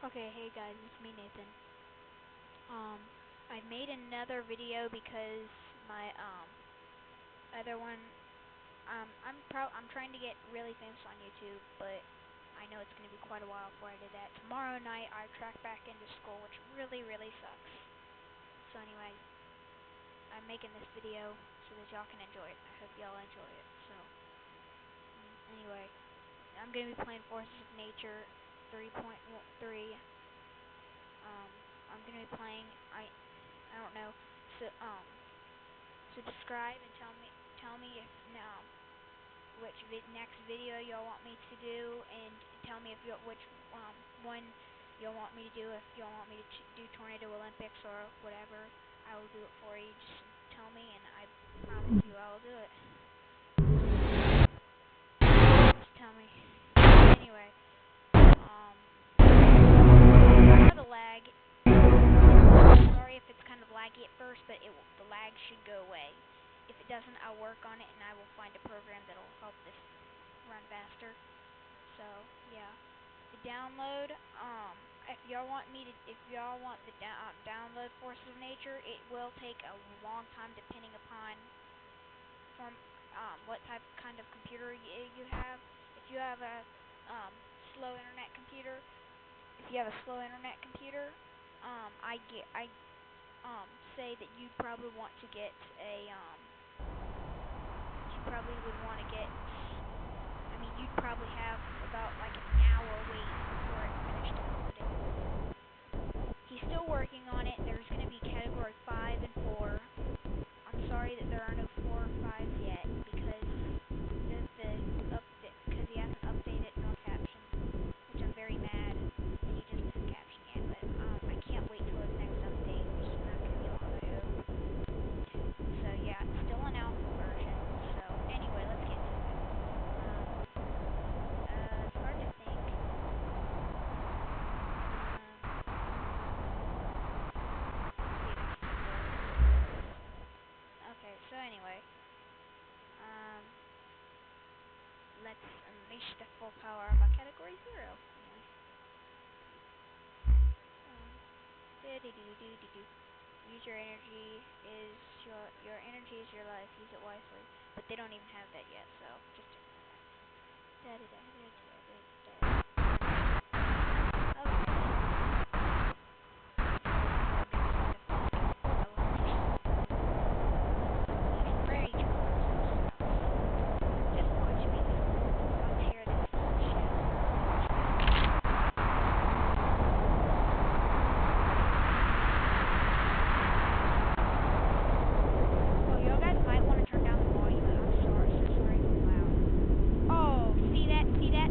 Okay, hey guys, it's me Nathan. I made another video because my other one I'm trying to get really famous on YouTube, but I know it's gonna be quite a while before I do that. Tomorrow night I track back into school, which really sucks. So anyway, I'm making this video so that y'all can enjoy it. I hope y'all enjoy it. So anyway, I'm gonna be playing Forces of Nature 3.3. I'm gonna be playing. I don't know. So describe and tell me if which next video y'all want me to do, and tell me if which one y'all want me to do. If y'all want me to do Tornado Olympics or whatever, I will do it for you. Just tell me, and I promise you I will do it. Just tell me. Anyway, for the lag. Sorry if it's kind of laggy at first, but the lag should go away. If it doesn't, I'll work on it and I will find a program that'll help this run faster. So yeah, the download. If y'all want the download Forces of Nature, it will take a long time depending upon what kind of computer you have. If you have a slow internet computer, I say that you'd probably want to get a you'd probably have about like an hour wait before it finished downloading. He's still working on it. There's going to be category 5 and 4. I'm sorry that there are no 4 or 5 yet because because he hasn't updated no caption, which I'm very mad that he doesn't have caption yet. But I can't wait till his next update, which is not going to be long, I hope. So yeah, it's still an alpha version. So anyway, let's get to it. It's hard to think. Okay, so anyway, let's unleash the full power of my category 0. Use your energy is your energy is your life. Use it wisely. But they don't even have that yet, so just ignore that. See that?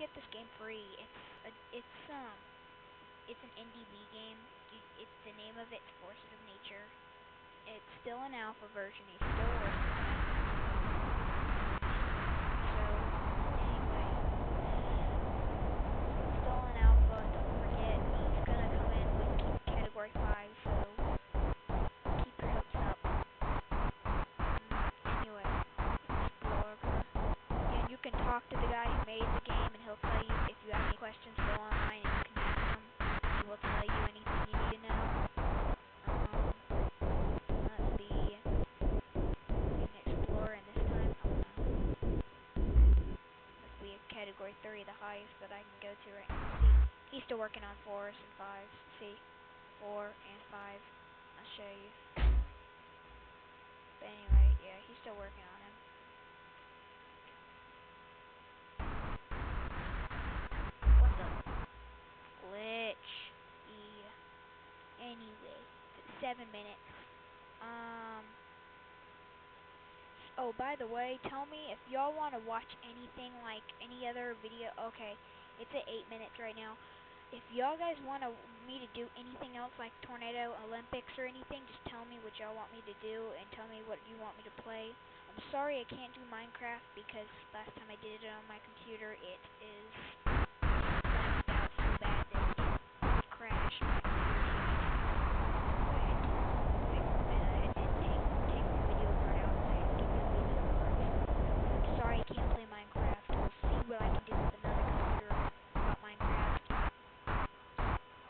get this game free. It's an indie Wii game. It's the name of it's Forces of Nature. It's still an alpha version. He's still working on it. So anyway, so it's still an alpha. Don't forget, he's gonna come in with Category 5. So keep your hopes up. Anyway, Explorer. And you can talk to the guy who made the game, and he'll tell you if you have any questions. Go online and you can ask him. He will tell you anything you need to know. Let's be an Explorer, and this time let's be a Category 3, the highest that I can go to right now. See, he's still working on 4s and 5s. See, 4 and 5. I'll show you. But anyway, yeah, he's still working on him. What the glitch? Anyway, 7 minutes. Oh, by the way, tell me if y'all want to watch anything like any other video. Okay, it's at 8 minutes right now. If y'all guys want me to do anything else like Tornado Olympics or anything, just tell me what y'all want me to do and tell me what you want me to play. I'm sorry I can't do Minecraft because last time I did it on my computer, it blacked out so bad that it crashed my computer so many times. I had to take the video card out and I had to get a new video card. So I'm sorry I can't play Minecraft. We'll see what I can do with another computer about Minecraft.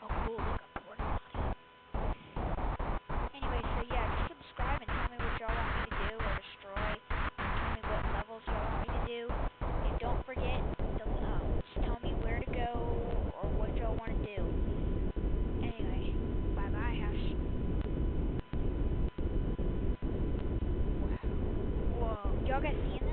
Oh cool, look, a porta potty. Anyway, so yeah, just subscribe and tell me what y'all want me to do or destroy. Tell me what levels y'all want me to do. And don't forget, just tell me where to go or what y'all want to do. Anyway, bye-bye, Hash. Wow. Whoa, y'all guys seeing that?